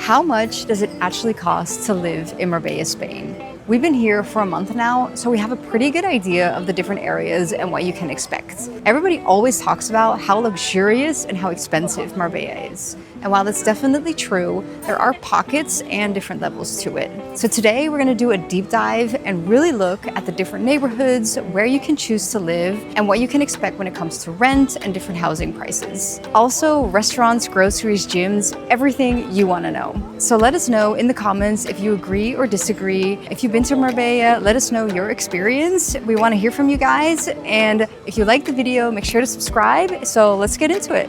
How much does it actually cost to live in Marbella, Spain? We've been here for a month now, so we have a pretty good idea of the different areas and what you can expect. Everybody always talks about how luxurious and how expensive Marbella is. And while that's definitely true, there are pockets and different levels to it. So today we're gonna do a deep dive and really look at the different neighborhoods, where you can choose to live, and what you can expect when it comes to rent and different housing prices. Also, restaurants, groceries, gyms, everything you wanna know. So let us know in the comments if you agree or disagree. If you've been to Marbella, let us know your experience. We wanna hear from you guys. And if you like the video, make sure to subscribe. So let's get into it.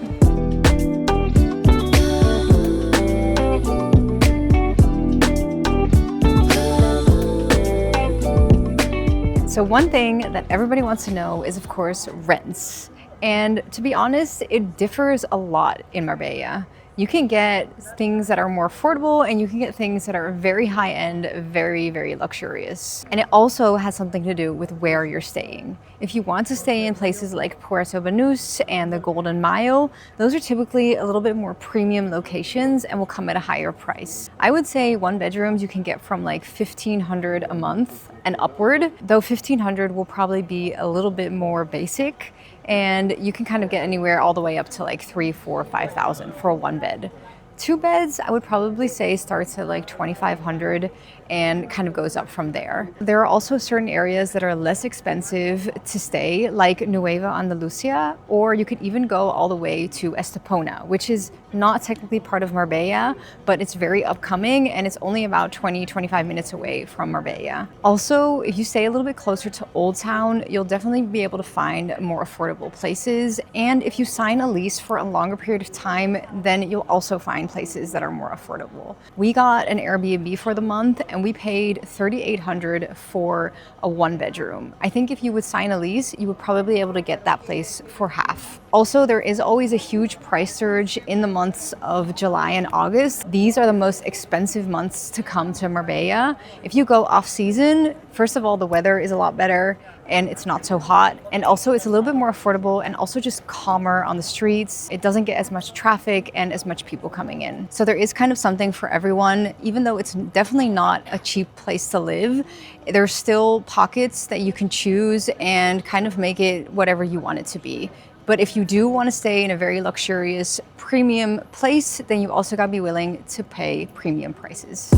So one thing that everybody wants to know is, of course, rents. And to be honest, it differs a lot in Marbella. You can get things that are more affordable, and you can get things that are very high end, very, very luxurious. And it also has something to do with where you're staying. If you want to stay in places like Puerto Banús and the Golden Mile, those are typically a little bit more premium locations and will come at a higher price. I would say one bedrooms you can get from like $1,500 a month and upward, though $1,500 will probably be a little bit more basic. And you can kind of get anywhere all the way up to like 3, 4, 5,000 for a one bed. Two beds, I would probably say starts at like 2,500 and kind of goes up from there. There are also certain areas that are less expensive to stay, like Nueva Andalucia, or you could even go all the way to Estepona, which is not technically part of Marbella, but it's very upcoming and it's only about 20-25 minutes away from Marbella. Also, if you stay a little bit closer to Old Town, you'll definitely be able to find more affordable places. And if you sign a lease for a longer period of time, then you'll also find places that are more affordable. We got an Airbnb for the month and we paid $3,800 for a one bedroom. I think if you would sign a lease, you would probably be able to get that place for half. Also, there is always a huge price surge in the months of July and August. These are the most expensive months to come to Marbella. If you go off season, first of all, the weather is a lot better and it's not so hot. And also it's a little bit more affordable and also just calmer on the streets. It doesn't get as much traffic and as much people coming in. So there is kind of something for everyone. Even though it's definitely not a cheap place to live, there's still pockets that you can choose and kind of make it whatever you want it to be. But if you do want to stay in a very luxurious premium place, then you also gotta be willing to pay premium prices.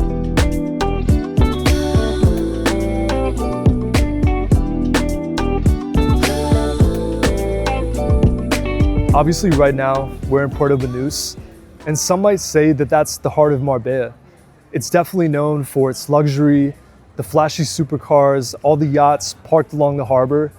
Obviously right now we're in Puerto Banús, and some might say that that's the heart of Marbella. It's definitely known for its luxury, the flashy supercars, all the yachts parked along the harbor.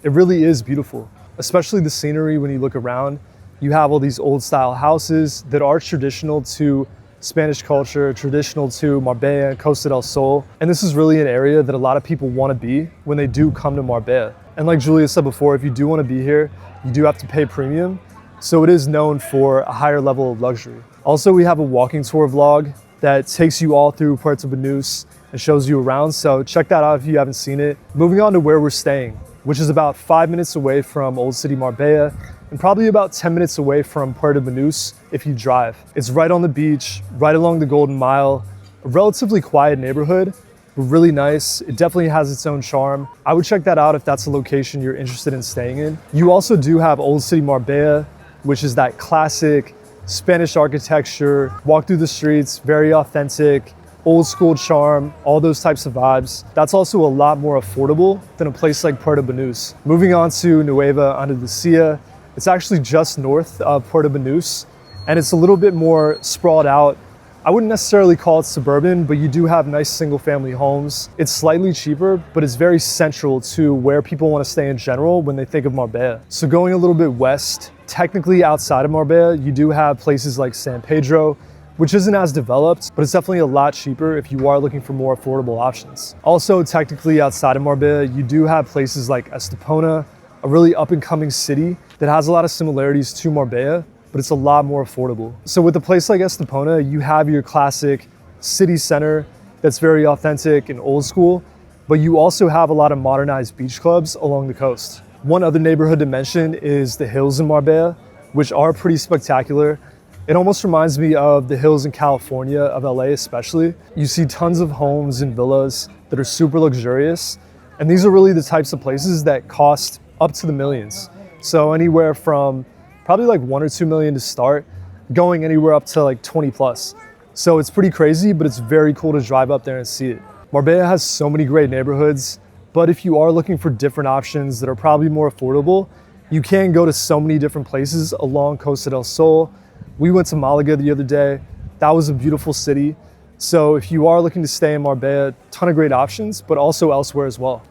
It really is beautiful, especially the scenery when you look around. You have all these old style houses that are traditional to Spanish culture, traditional to Marbella, Costa del Sol. And this is really an area that a lot of people want to be when they do come to Marbella. And like Julia said before, if you do want to be here, you do have to pay premium. So it is known for a higher level of luxury. Also, we have a walking tour vlog that takes you all through Puerto Banús and shows you around. So check that out if you haven't seen it. Moving on to where we're staying, which is about 5 minutes away from Old City Marbella and probably about 10 minutes away from Puerto Banús if you drive. It's right on the beach, right along the Golden Mile, a relatively quiet neighborhood, but really nice. It definitely has its own charm. I would check that out if that's a location you're interested in staying in. You also do have Old City Marbella, which is that classic Spanish architecture, walk through the streets, very authentic, old school charm, all those types of vibes. That's also a lot more affordable than a place like Puerto Banús. Moving on to Nueva Andalucia, it's actually just north of Puerto Banús, and it's a little bit more sprawled out. I wouldn't necessarily call it suburban, but you do have nice single family homes. It's slightly cheaper, but it's very central to where people want to stay in general when they think of Marbella. So going a little bit west, technically outside of Marbella, you do have places like San Pedro, which isn't as developed, but it's definitely a lot cheaper if you are looking for more affordable options. Also, technically outside of Marbella, you do have places like Estepona, a really up and coming city that has a lot of similarities to Marbella, but it's a lot more affordable. So with a place like Estepona, you have your classic city center that's very authentic and old school, but you also have a lot of modernized beach clubs along the coast. One other neighborhood to mention is the hills in Marbella, which are pretty spectacular. It almost reminds me of the hills in California, of LA especially. You see tons of homes and villas that are super luxurious. And these are really the types of places that cost up to the millions. So anywhere from probably like 1 or 2 million to start, going anywhere up to like 20 plus. So it's pretty crazy, but it's very cool to drive up there and see it. Marbella has so many great neighborhoods, but if you are looking for different options that are probably more affordable, you can go to so many different places along Costa del Sol. We went to Malaga the other day. That was a beautiful city. So if you are looking to stay in Marbella, ton of great options, but also elsewhere as well.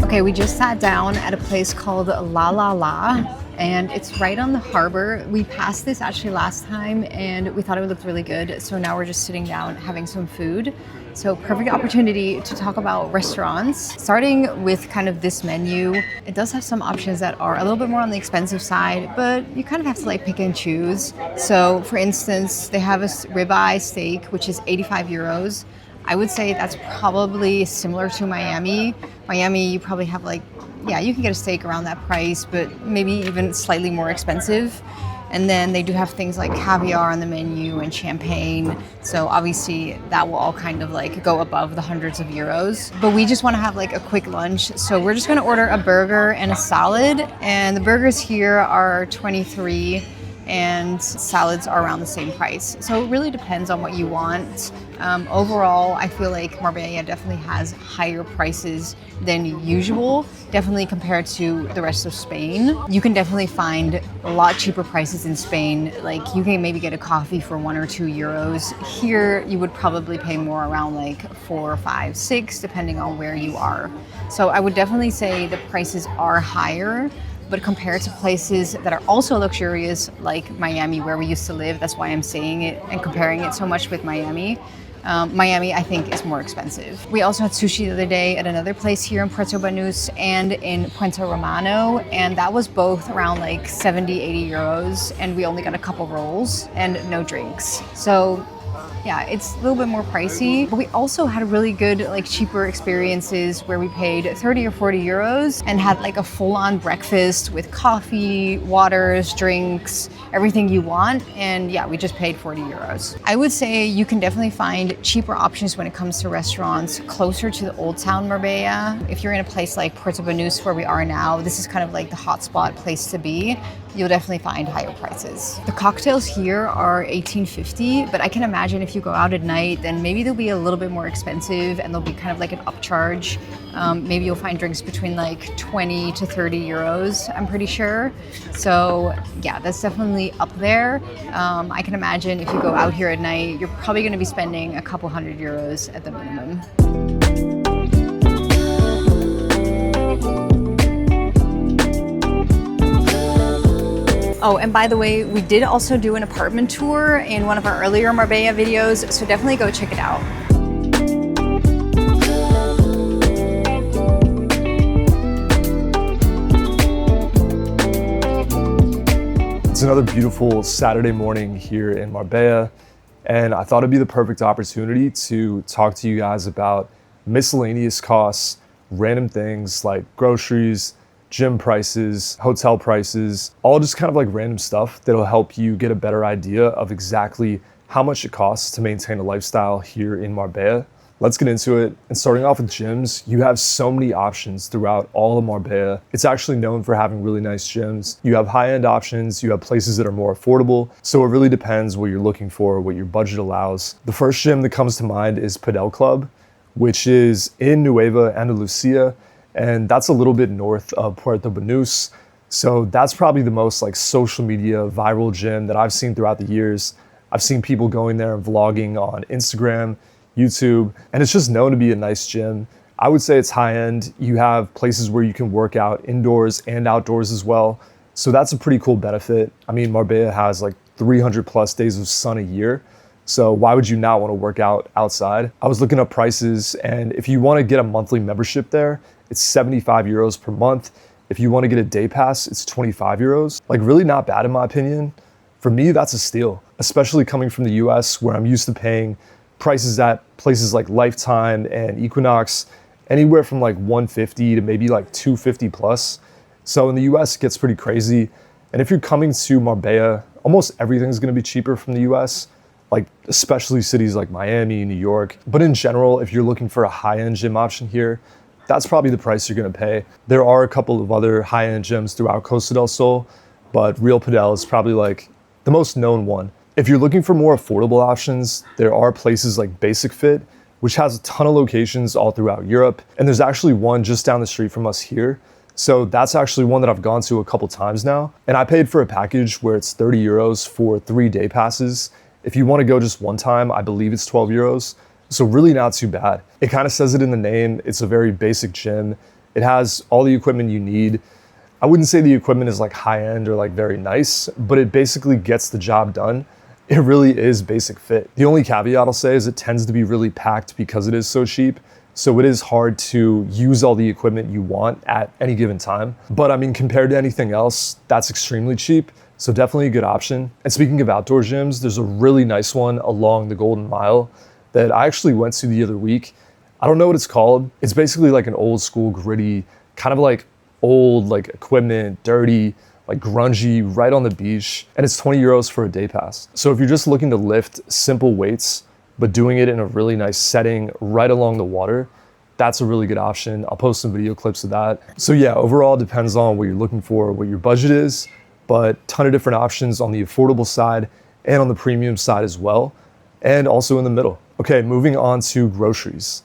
Okay, we just sat down at a place called La La La, and it's right on the harbor. We passed this actually last time and we thought it looked really good. So now we're just sitting down having some food. So perfect opportunity to talk about restaurants. Starting with kind of this menu, it does have some options that are a little bit more on the expensive side, but you kind of have to like pick and choose. So for instance, they have a ribeye steak, which is 85 euros. I would say that's probably similar to Miami. Miami, you probably have like, yeah, you can get a steak around that price, but maybe even slightly more expensive. And then they do have things like caviar on the menu and champagne. So obviously that will all kind of like go above the hundreds of euros. But we just want to have like a quick lunch. So we're just going to order a burger and a salad. And the burgers here are 23 and salads are around the same price. So it really depends on what you want. Overall, I feel like Marbella definitely has higher prices than usual, definitely compared to the rest of Spain. You can definitely find a lot cheaper prices in Spain. Like you can maybe get a coffee for 1 or 2 euros. Here, you would probably pay more around like 4, 5, 6, depending on where you are. So I would definitely say the prices are higher. But compared to places that are also luxurious, like Miami, where we used to live, that's why I'm saying it and comparing it so much with Miami. Miami, I think, is more expensive. We also had sushi the other day at another place here in Puerto Banús and in Puente Romano, and that was both around like 70, 80 euros, and we only got a couple rolls and no drinks. So yeah, it's a little bit more pricey, but we also had really good, like cheaper experiences where we paid 30 or 40 euros and had like a full-on breakfast with coffee, waters, drinks, everything you want. And yeah, we just paid 40 euros. I would say you can definitely find cheaper options when it comes to restaurants closer to the Old Town Marbella. If you're in a place like Puerto Banús, where we are now, this is kind of like the hotspot place to be. You'll definitely find higher prices. The cocktails here are 18.50, but I can imagine if you go out at night, then maybe they'll be a little bit more expensive and they'll be kind of like an upcharge. Maybe you'll find drinks between like 20 to 30 euros, I'm pretty sure. So yeah, that's definitely up there. I can imagine if you go out here at night, you're probably gonna be spending a couple hundred euros at the minimum. Oh, and by the way, we did also do an apartment tour in one of our earlier Marbella videos, so definitely go check it out. It's another beautiful Saturday morning here in Marbella, and I thought it'd be the perfect opportunity to talk to you guys about miscellaneous costs, random things like groceries, gym prices, hotel prices, all just kind of like random stuff that'll help you get a better idea of exactly how much it costs to maintain a lifestyle here in Marbella. Let's get into it. And starting off with gyms, you have so many options throughout all of Marbella. It's actually known for having really nice gyms. You have high-end options, you have places that are more affordable. So it really depends what you're looking for, what your budget allows. The first gym that comes to mind is Padel Club, which is in Nueva Andalucia. And that's a little bit north of Puerto Banús. So that's probably the most like social media viral gym that I've seen throughout the years. I've seen people going there and vlogging on Instagram, YouTube, and it's just known to be a nice gym. I would say it's high end. You have places where you can work out indoors and outdoors as well. So that's a pretty cool benefit. I mean, Marbella has like 300 plus days of sun a year. So why would you not want to work out outside? I was looking up prices, and if you want to get a monthly membership there, it's 75 euros per month. If you want to get a day pass, it's 25 euros. Like really not bad in my opinion. For me, that's a steal, especially coming from the US where I'm used to paying prices at places like Lifetime and Equinox. anywhere from like 150 to maybe like 250 plus. So in the US, it gets pretty crazy. And if you're coming to Marbella, almost everything's gonna be cheaper from the US, like especially cities like Miami, New York. But in general, if you're looking for a high-end gym option here, that's probably the price you're gonna pay. There are a couple of other high-end gyms throughout Costa del Sol, but Real Padel is probably like the most known one. If you're looking for more affordable options, there are places like Basic Fit, which has a ton of locations all throughout Europe. And there's actually one just down the street from us here. So that's actually one that I've gone to a couple times now. And I paid for a package where it's 30 euros for 3-day passes. If you want to go just one time, I believe it's 12 euros. So really not too bad. It kind of says it in the name. It's a very basic gym. It has all the equipment you need. I wouldn't say the equipment is like high end or like very nice, but it basically gets the job done. It really is Basic Fit. The only caveat I'll say is it tends to be really packed because it is so cheap. So it is hard to use all the equipment you want at any given time. But I mean, compared to anything else, that's extremely cheap. So definitely a good option. And speaking of outdoor gyms, there's a really nice one along the Golden Mile that I actually went to the other week. I don't know what it's called. It's basically like an old school gritty, kind of like old like equipment, dirty, like grungy, right on the beach. And it's 20 euros for a day pass. So if you're just looking to lift simple weights, but doing it in a really nice setting right along the water, that's a really good option. I'll post some video clips of that. So yeah, overall it depends on what you're looking for, what your budget is, but ton of different options on the affordable side and on the premium side as well, and also in the middle. Okay, moving on to groceries.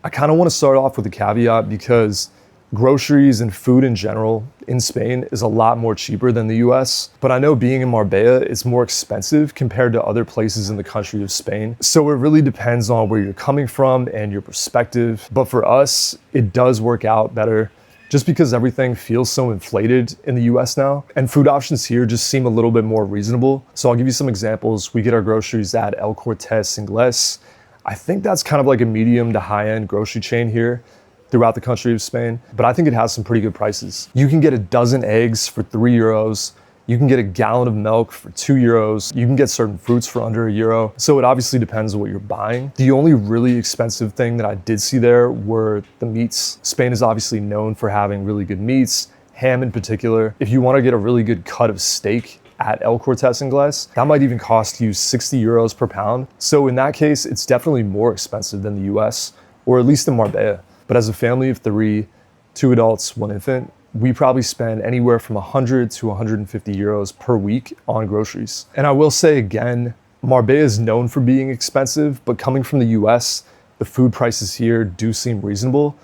I kind of want to start off with a caveat because groceries and food in general in Spain is a lot more cheaper than the US, but I know being in Marbella, it's more expensive compared to other places in the country of Spain. So it really depends on where you're coming from and your perspective. But for us, it does work out better just because everything feels so inflated in the US now. And food options here just seem a little bit more reasonable. So I'll give you some examples. We get our groceries at El Cortes Inglés. I think that's kind of like a medium to high-end grocery chain here throughout the country of Spain, but I think it has some pretty good prices. You can get a dozen eggs for 3 euros. You can get a gallon of milk for 2 euros. You can get certain fruits for under €1. So it obviously depends on what you're buying. The only really expensive thing that I did see there were the meats. Spain is obviously known for having really good meats, ham in particular. If you want to get a really good cut of steak at El Cortes Inglés, that might even cost you 60 euros per pound. So in that case, it's definitely more expensive than the US, or at least in Marbella. But as a family of 3, 2 adults, 1 infant, we probably spend anywhere from 100 to 150 euros per week on groceries. And I will say again, Marbella is known for being expensive, but coming from the US, the food prices here do seem reasonable.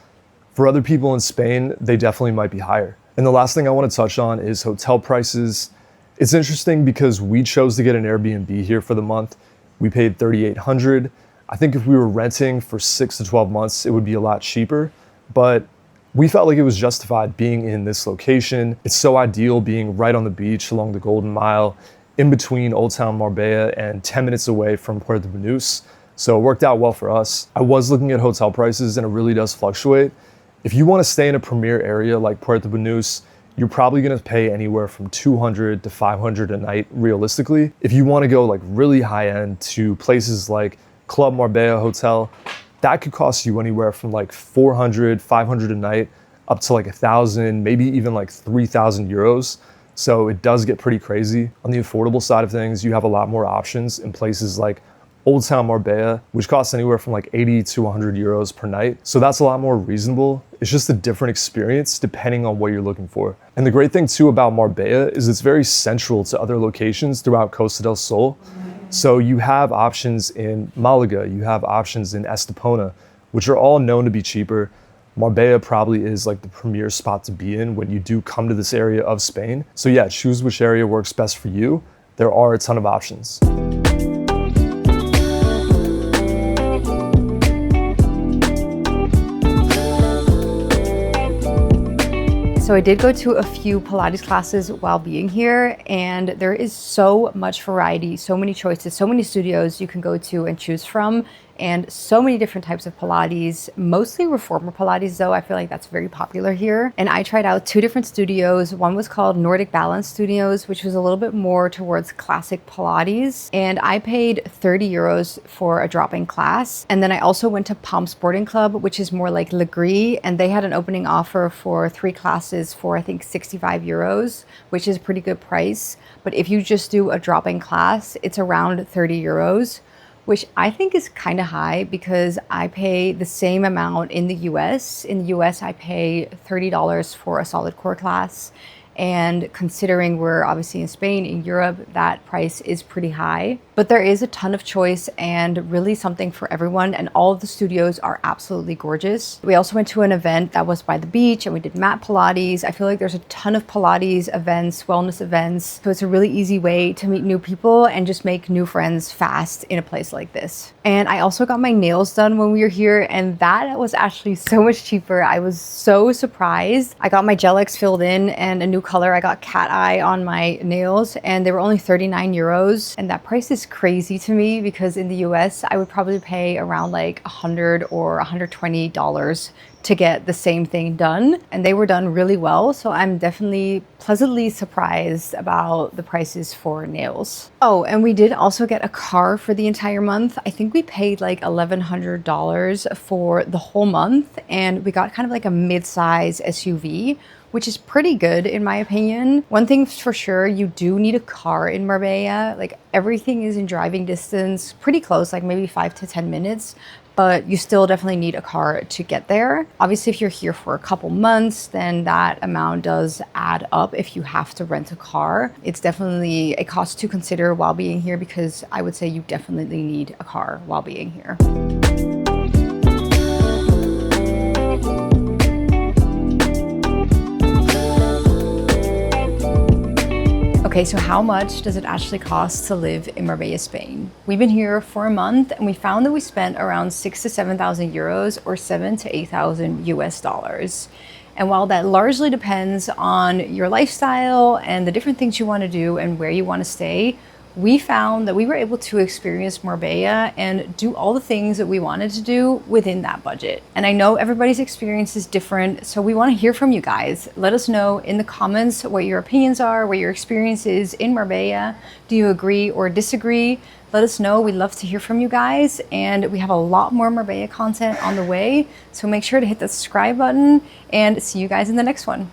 For other people in Spain, they definitely might be higher. And the last thing I want to touch on is hotel prices. It's interesting because we chose to get an Airbnb here for the month. We paid 3,800. I think if we were renting for 6 to 12 months, it would be a lot cheaper, but we felt like it was justified being in this location. It's so ideal being right on the beach along the Golden Mile, in between Old Town Marbella and 10 minutes away from Puerto Banús. So it worked out well for us. I was looking at hotel prices and it really does fluctuate. If you want to stay in a premier area like Puerto Banús, you're probably going to pay anywhere from 200 to 500 a night realistically. If you want to go like really high end to places like Club Marbella Hotel, that could cost you anywhere from like 400, 500 a night up to like 1,000, maybe even like 3,000 euros. So it does get pretty crazy. On the affordable side of things, you have a lot more options in places like Old Town Marbella, which costs anywhere from like 80 to 100 euros per night. So that's a lot more reasonable. It's just a different experience depending on what you're looking for. And the great thing too about Marbella is it's very central to other locations throughout Costa del Sol. So you have options in Malaga, you have options in Estepona, which are all known to be cheaper. Marbella probably is like the premier spot to be in when you do come to this area of Spain. So yeah, choose which area works best for you. There are a ton of options. So I did go to a few Pilates classes while being here, and there is so much variety, so many choices, so many studios you can go to and choose from. and so many different types of Pilates, mostly reformer Pilates though. I feel like that's very popular here. And I tried out 2 different studios. One was called Nordic Balance Studios, which was a little bit more towards classic Pilates. And I paid 30 euros for a drop-in class. And then I also went to Palm Sporting Club, which is more like Legree, and they had an opening offer for 3 classes for I think 65 euros, which is a pretty good price. But if you just do a drop-in class, it's around 30 euros, which I think is kind of high because I pay the same amount in the US. In the US, I pay $30 for a solid core class. And considering we're obviously in Spain, in Europe, that price is pretty high. But there is a ton of choice and really something for everyone. And all of the studios are absolutely gorgeous. We also went to an event that was by the beach and we did mat Pilates. I feel like there's a ton of Pilates events, wellness events. So it's a really easy way to meet new people and just make new friends fast in a place like this. And I also got my nails done when we were here, and that was actually so much cheaper. I was so surprised. I got my gel X filled in and a new color. I got cat eye on my nails and they were only 39 euros. And that price is crazy to me because in the US, I would probably pay around like $100 or $120 to get the same thing done. And they were done really well. So I'm definitely pleasantly surprised about the prices for nails. Oh, and we did also get a car for the entire month. I think we paid like $1,100 for the whole month. And we got kind of like a mid-size SUV, which is pretty good in my opinion. One thing for sure, you do need a car in Marbella. Like everything is in driving distance, pretty close, like maybe 5 to 10 minutes, but you still definitely need a car to get there. Obviously, if you're here for a couple months, then that amount does add up if you have to rent a car. It's definitely a cost to consider while being here because I would say you definitely need a car while being here. Okay, so how much does it actually cost to live in Marbella, Spain? We've been here for a month and we found that we spent around 6,000 to 7,000 euros or 7,000 to 8,000 US dollars. And while that largely depends on your lifestyle and the different things you want to do and where you want to stay, we found that we were able to experience Marbella and do all the things that we wanted to do within that budget. And I know everybody's experience is different, so we want to hear from you guys. Let us know in the comments what your opinions are, what your experience is in Marbella. Do you agree or disagree? Let us know. We'd love to hear from you guys. And we have a lot more Marbella content on the way, so make sure to hit the subscribe button and see you guys in the next one.